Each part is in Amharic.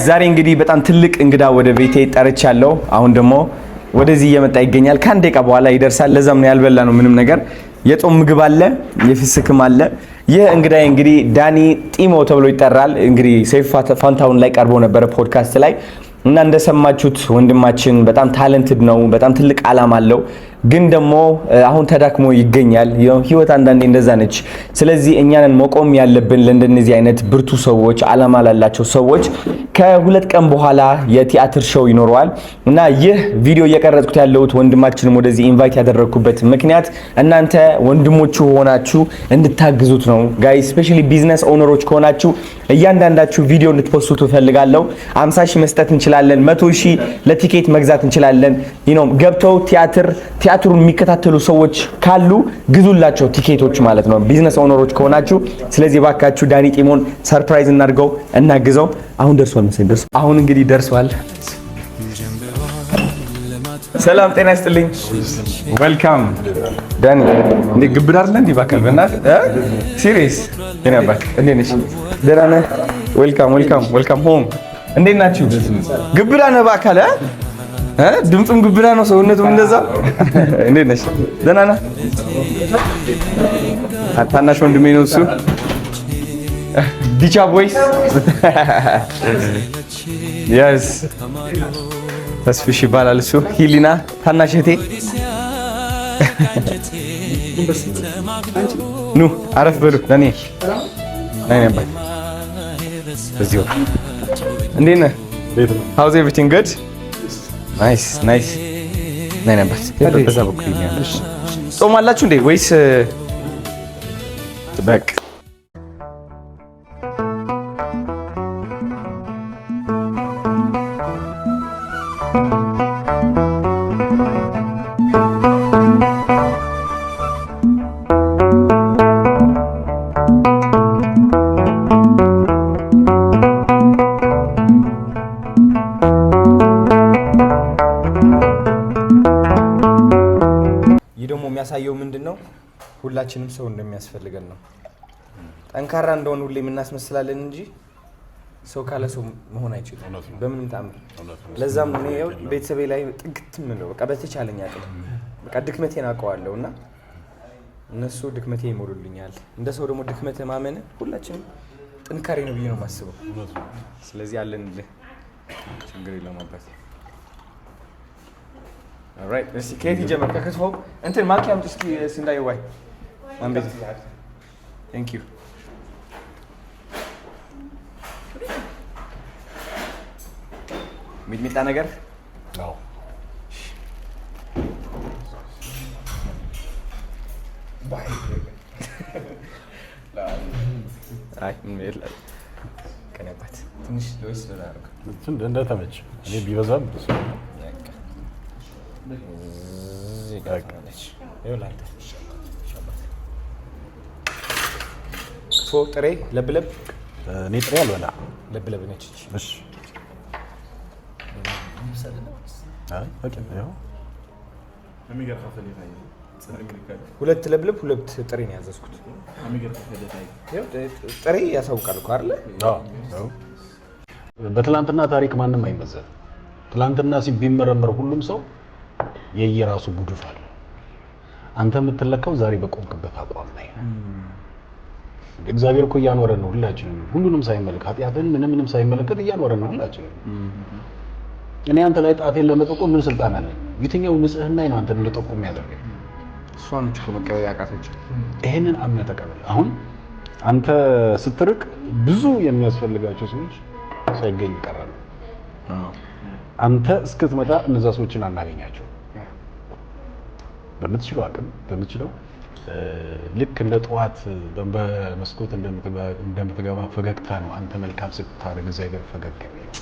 ዛሬ እንግዲህ በጣም ትልቅ እንግዳ ወደ ቤቴ ጠርቻለሁ። አሁን ደግሞ ወደዚህ እየመጣ ይገኛል። ከአንድ ደቂቃ በኋላ ይደርሳል። ለዛም ነው ያልበላ ነው ምንም ነገር የጾም ምግብ አለ፣ የፍስክም አለ። ይህ እንግዳይ እንግዲህ ዳኒ ጢሞ ተብሎ ይጠራል። እንግዲህ ሰይፉ ፋንታሁን ላይ ቀርቦ ነበር ፖድካስት ላይ እና እንደሰማችሁት ወንድማችን በጣም ታለንትድ ነው፣ በጣም ትልቅ አላማ አለው። ግን ደግሞ አሁን ተዳክሞ ይገኛል። ህይወት አንዳንዴ እንደዛ ነች። ስለዚህ እኛንን መቆም ያለብን ለእንደነዚህ አይነት ብርቱ ሰዎች፣ አላማ ላላቸው ሰዎች። ከሁለት ቀን በኋላ የቲያትር ሾው ይኖረዋል እና ይህ ቪዲዮ እየቀረጽኩት ያለሁት ወንድማችንም ወደዚህ ኢንቫይት ያደረኩበት ምክንያት እናንተ ወንድሞቹ ሆናችሁ እንድታግዙት ነው። ጋይስ ስፔሻሊ ቢዝነስ ኦነሮች ከሆናችሁ እያንዳንዳችሁ ቪዲዮ እንድትፖስቱ ፈልጋለሁ። 50,000 መስጠት እንችላለን፣ 100,000 ለቲኬት መግዛት እንችላለን። ገብተው ቲያትሩን የሚከታተሉ ሰዎች ካሉ ግዙላቸው ቲኬቶች ማለት ነው፣ ቢዝነስ ኦነሮች ከሆናችሁ። ስለዚህ ባካችሁ ዳኒ ጢሞን ሰርፕራይዝ እናድርገው፣ እናግዘው። አሁን ደርሷል መሰለኝ። አሁን እንግዲህ ደርሷል። ሰላም ጤና ይስጥልኝ። ዌልካም ዳኒ። እንዴ ግብር አይደለ እንዴ? ባካል በእናትህ ሲሪየስ የኔ አባት እንዴት ነሽ? ደህና ነህ? ዌልካም ሆም። እንዴት ናችሁ? ግብር ነህ ባካል ድምጽም ግብዳ ነው፣ ሰውነቱም እንደዛ። እንዴት ነሽ? ደህና ነህ? ታናሽ ወንድሜ ነው እሱ። ዲቻ ቦይስ yes ተስፍሽ ይባላል እሱ። ሂሊና ታናሽ እህቴ። ኑ አረፍ በሉ። ለኔ ነበር እዚሁ። እንዴት ነህ? how's everything good? ናይስ ነይ ነበር። በዛ በኩል ይኛል። ጾም አላችሁ እንዴ ወይስ በቃ? የሚያሳየው ምንድነው? ሁላችንም ሰው እንደሚያስፈልገን ነው። ጠንካራ እንደሆነ ሁሌ የምናስመስላለን እንጂ ሰው ካለ ሰው መሆን አይችልም በምንም ተአምር። ለዛም ነው ነው ቤተሰቤ ላይ ጥግት ምንለው በቃ በተቻለኝ አቅም በቃ ድክመቴን አውቀዋለሁ እና እነሱ ድክመቴ ይሞሉልኛል። እንደ ሰው ደግሞ ድክመት ማመን ሁላችንም ጥንካሬ ነው ብዬ ነው የማስበው። ስለዚህ አለን ችግር የለውም አባት። alright let's see ከየት ይጀምር? ከከትፎ እንትን ማኪያም እስኪ እንዳይዋይ ማን ቤት? thank you ሚጥሚጣ ነገር ነው። አይ ምን ከነባት ትንሽ ለውስ ተላረከ እንደተመቸ እኔ ቢበዛም ደስ ጥሬ ለብለብ እኔ ጥሬ አልበላ ለብለብ ነች። እሺ ሁለት ለብለብ ሁለት ጥሬ ነው ያዘዝኩት። ጥሬ ያሳውቃል እኮ አይደለ? በትላንትና ታሪክ ማንም አይመዘን። ትላንትና ቢመረመር ሁሉም ሰው የየራሱ ጉድፍ አለ። አንተ የምትለካው ዛሬ በቆምክበት አቋም ላይ ነው። እግዚአብሔር እኮ እያኖረን ነው ሁላችንም፣ ሁሉንም ሳይመለከት ኃጢአትን ምንም ሳይመለከት እያኖረን ነው ሁላችንም። እኔ አንተ ላይ ጣቴን ለመጠቆም ምን ስልጣን አለኝ? የትኛው ንጽህና ነው አንተን ለጠቆም ያደርገኝ? እሷን እኮ መቀበል ያቃተች። ይሄንን አምነህ ተቀበል። አሁን አንተ ስትርቅ ብዙ የሚያስፈልጋቸው ሰዎች ሳይገኝ ይቀራሉ። አንተ እስክትመጣ እነዛ ሰዎችን አናገኛቸው። በምትችለው አቅም በምትችለው ልክ እንደ ጠዋት በመስኮት እንደምትገባ ፈገግታ ነው አንተ መልካም ስታደርግ እግዚአብሔር ፈገግ የሚለው።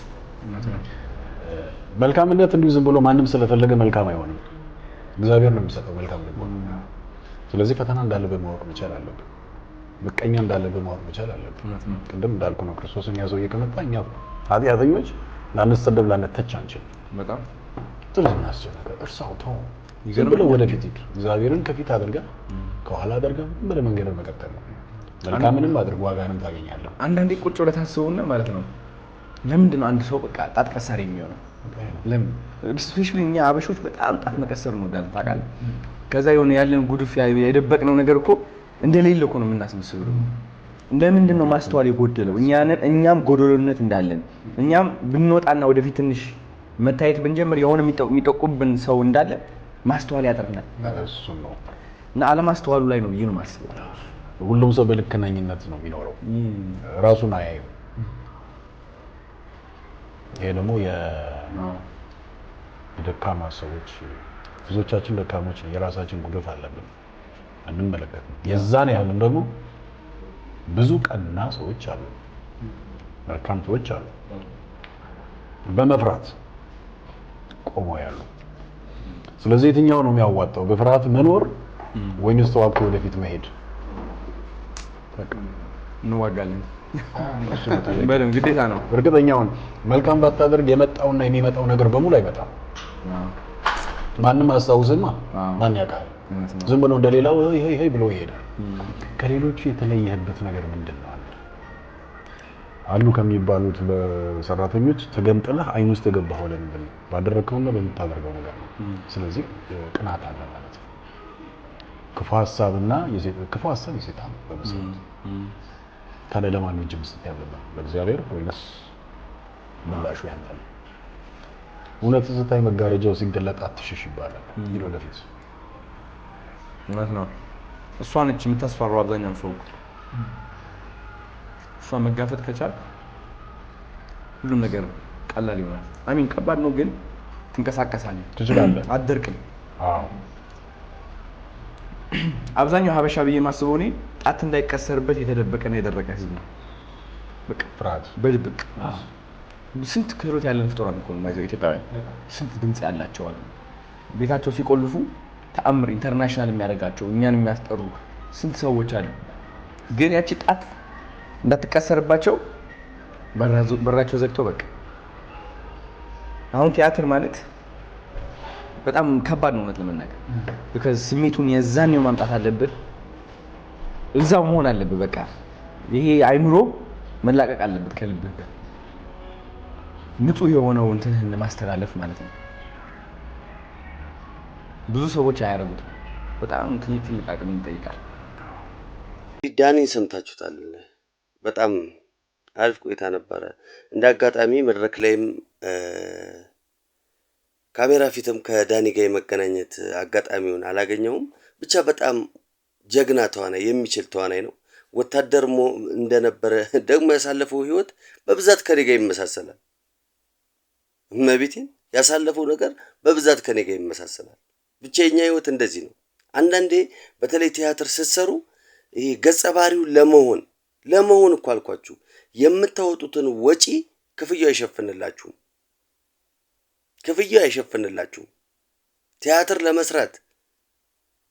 መልካምነት እንዲሁ ዝም ብሎ ማንም ስለፈለገ መልካም አይሆንም። እግዚአብሔር ነው የሚሰጠው መልካም ደግሞ። ስለዚህ ፈተና እንዳለብህ ማወቅ መቻል አለብህ። ምቀኛ እንዳለብህ ማወቅ መቻል አለብህ። ቅድም እንዳልኩ ነው ክርስቶስን ያዘው እየከመጣ እኛ ኃጢአተኞች ላንሰደብ ላንተች አንችልም። በጣም ጥሩና አስጨነቀ እርሳው ተው ይገርምል። ወደፊት ሂድ። እግዚአብሔርን ከፊት አድርገህ ከኋላ አድርገህ በመንገድ መቀጠል ነው። መልካምንም አድርግ ዋጋንም ታገኛለህ። አንዳንዴ ቁጭ ብለህ ታስበውና ማለት ነው ለምንድን ነው አንድ ሰው በቃ ጣት ቀሳሪ የሚሆነው? ለምን ስፔሻሊ እኛ አበሾች በጣም ጣት መቀሰር ነው ዳል ታውቃለህ። ከዛ የሆነ ያለን ጉድፍ የደበቅነው ነገር እኮ እንደሌለ እኮ ነው የምናስመስለው። ለምንድን ነው ማስተዋል የጎደለው? እኛም ጎደሎነት እንዳለን እኛም ብንወጣና ወደፊት ትንሽ መታየት ብንጀምር የሆነ የሚጠቁብን ሰው እንዳለ ማስተዋል ያጠርናል። እሱ ነው እና አለማስተዋሉ ላይ ነው ይሄን ማስበው። ሁሉም ሰው በልክነኝነት ነው የሚኖረው፣ ራሱን አያየው። ይሄ ደግሞ የደካማ ሰዎች ብዙዎቻችን ደካሞች የራሳችን ጉድፍ አለብን እንመለከት። የዛን ያህልም ደግሞ ብዙ ቀና ሰዎች አሉ፣ መልካም ሰዎች አሉ፣ በመፍራት ቆመው ያሉ። ስለዚህ የትኛው ነው የሚያዋጣው? በፍርሃት መኖር ወይስ ተዋግቶ ወደፊት መሄድ? በቃ እንዋጋለን። በደም ግዴታ ነው። እርግጠኛውን መልካም ባታደርግ የመጣውና የሚመጣው ነገር በሙሉ አይመጣም። ማንም አስታውስማ ማን ያውቃል? ዝም ብሎ እንደሌላው ይሄ ብሎ ይሄዳል። ከሌሎቹ የተለየህበት ነገር ምንድነው? አሉ ከሚባሉት በሰራተኞች ተገንጥለህ አይን ውስጥ የገባኸው ለምንድን ነው? ባደረግከውና በምታደርገው ነገር ነው። ስለዚህ ቅናት አለ ማለት ነው። ክፉ ሀሳብ የሰይጣን በመሰረቱ ታዲያ ለማን ነው እጅ መስጠት ያለብን? ለእግዚአብሔር ወይስ ምላሹ ያንተ ነው? እውነት ስታይ መጋረጃው ሲገለጥ አትሽሽ ይባላል። ይሎ ለፊት እውነት ነው። እሷ ነች የምታስፈራው አብዛኛው ሰው። እሷ መጋፈጥ ከቻል ሁሉም ነገር ቀላል ይሆናል። አሚን ከባድ ነው ግን ትንቀሳቀሳለህ፣ ትችላለህ፣ አትደርቅም። አዎ አብዛኛው ሀበሻ ብዬ ማስበው እኔ ጣት እንዳይቀሰርበት የተደበቀና የደረቀ ህዝብ ነው። በቃ ፍርሃት በድብቅ ስንት ክህሎት ያለን ፍጡራን እኮ ነው ማለት ኢትዮጵያውያን። ስንት ድምጽ ያላቸው አሉ። ቤታቸው ሲቆልፉ ተአምር ኢንተርናሽናል የሚያደርጋቸው እኛን የሚያስጠሩ ስንት ሰዎች አሉ። ግን ያቺ ጣት እንዳትቀሰርባቸው በራቸው ዘግተው በቃ። አሁን ቲያትር ማለት በጣም ከባድ ነው እውነት ለመናገር። because ስሜቱን የዛኔው ማምጣት አለብህ፣ እዛው መሆን አለብህ። በቃ ይሄ አይምሮ መላቀቅ አለበት ከልብህ ጋር ንጹህ የሆነው እንትንህን ማስተላለፍ ማለት ነው። ብዙ ሰዎች አያረጉትም። በጣም ትልቅ አቅም ይጠይቃል። ዳኒን ሰምታችሁታል። በጣም አሪፍ ቆይታ ነበረ። እንደ አጋጣሚ መድረክ ላይም ካሜራ ፊትም ከዳኒ ጋር የመገናኘት አጋጣሚውን አላገኘውም። ብቻ በጣም ጀግና ተዋናይ፣ የሚችል ተዋናይ ነው። ወታደር እንደነበረ ደግሞ ያሳለፈው ህይወት በብዛት ከኔ ጋር ይመሳሰላል። እመቤቴን ያሳለፈው ነገር በብዛት ከኔ ጋር ይመሳሰላል። ብቻ የኛ ህይወት እንደዚህ ነው። አንዳንዴ በተለይ ቲያትር ስትሰሩ ይሄ ገጸ ባህሪው ለመሆን እኮ አልኳችሁ የምታወጡትን ወጪ ክፍያው አይሸፍንላችሁም። ቲያትር ለመስራት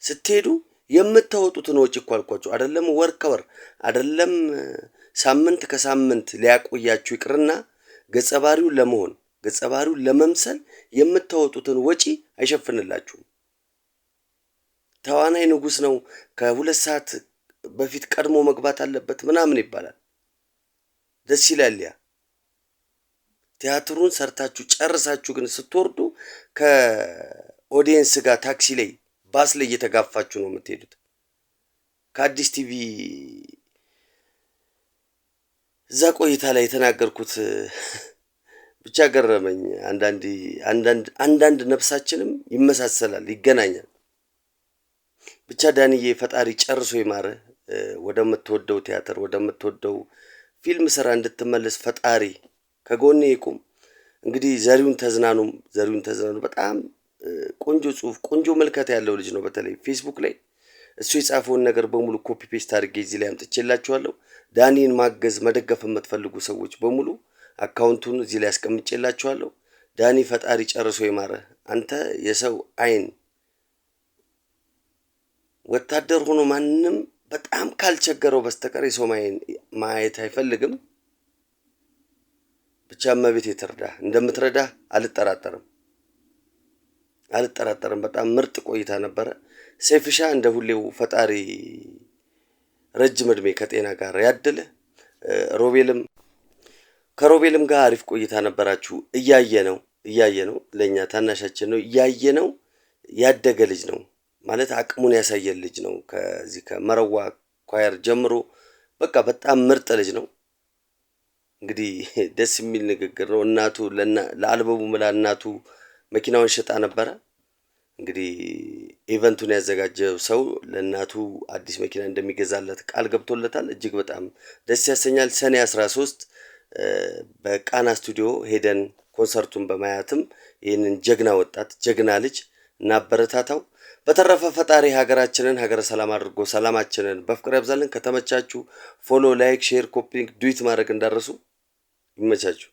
ስትሄዱ የምታወጡትን ወጪ እኮ አልኳችሁ አይደለም ወር ከወር አይደለም ሳምንት ከሳምንት ሊያቆያችሁ ይቅርና ገጸ ባህሪውን ለመምሰል የምታወጡትን ወጪ አይሸፍንላችሁም። ተዋናይ ንጉስ ነው፣ ከ2 ሰዓት በፊት ቀድሞ መግባት አለበት ምናምን ይባላል። ደስ ይላል ያ። ቲያትሩን ሰርታችሁ ጨርሳችሁ ግን ስትወርዱ ከኦዲየንስ ጋር ታክሲ ላይ ባስ ላይ እየተጋፋችሁ ነው የምትሄዱት። ከአዲስ ቲቪ እዛ ቆይታ ላይ የተናገርኩት ብቻ ገረመኝ። አንዳንድ ነፍሳችንም ይመሳሰላል፣ ይገናኛል። ብቻ ዳንዬ ፈጣሪ ጨርሶ ይማርህ። ወደምትወደው ቲያትር ወደምትወደው ፊልም ስራ እንድትመለስ ፈጣሪ ከጎኔ ይቁም። እንግዲህ ዘሪሁን ተዝናኑ በጣም ቆንጆ ጽሁፍ፣ ቆንጆ መልከታ ያለው ልጅ ነው። በተለይ ፌስቡክ ላይ እሱ የጻፈውን ነገር በሙሉ ኮፒ ፔስት አድርጌ እዚህ ላይ አምጥቼላችኋለሁ። ዳኒን ማገዝ መደገፍ የምትፈልጉ ሰዎች በሙሉ አካውንቱን እዚህ ላይ አስቀምጬላችኋለሁ። ዳኒ ፈጣሪ ጨርሶ ይማርህ። አንተ የሰው አይን ወታደር ሆኖ ማንም በጣም ካልቸገረው በስተቀር የሰው ማየት አይፈልግም። ብቻ እመቤቴ ትርዳህ፣ እንደምትረዳህ አልጠራጠርም። በጣም ምርጥ ቆይታ ነበረ። ሰይፍሻ እንደ ሁሌው ፈጣሪ ረጅም እድሜ ከጤና ጋር ያድልህ። ሮቤልም ከሮቤልም ጋር አሪፍ ቆይታ ነበራችሁ። እያየ ነው ለኛ ታናሻችን ነው። እያየ ነው ያደገ ልጅ ነው ማለት አቅሙን ያሳየን ልጅ ነው። ከዚህ ከመረዋ ኳየር ጀምሮ በቃ በጣም ምርጥ ልጅ ነው። እንግዲህ ደስ የሚል ንግግር ነው። እናቱ ለአልበሙ ምላ እናቱ መኪናውን ሸጣ ነበረ። እንግዲህ ኢቨንቱን ያዘጋጀው ሰው ለእናቱ አዲስ መኪና እንደሚገዛለት ቃል ገብቶለታል። እጅግ በጣም ደስ ያሰኛል። ሰኔ 13 በቃና ስቱዲዮ ሄደን ኮንሰርቱን በማየትም ይህንን ጀግና ወጣት ጀግና ልጅ እናበረታታው። በተረፈ ፈጣሪ ሀገራችንን ሀገረ ሰላም አድርጎ ሰላማችንን በፍቅር ያብዛልን። ከተመቻችሁ ፎሎ፣ ላይክ፣ ሼር፣ ኮፒ ዱዊት ማድረግ እንዳረሱ። ይመቻችሁ።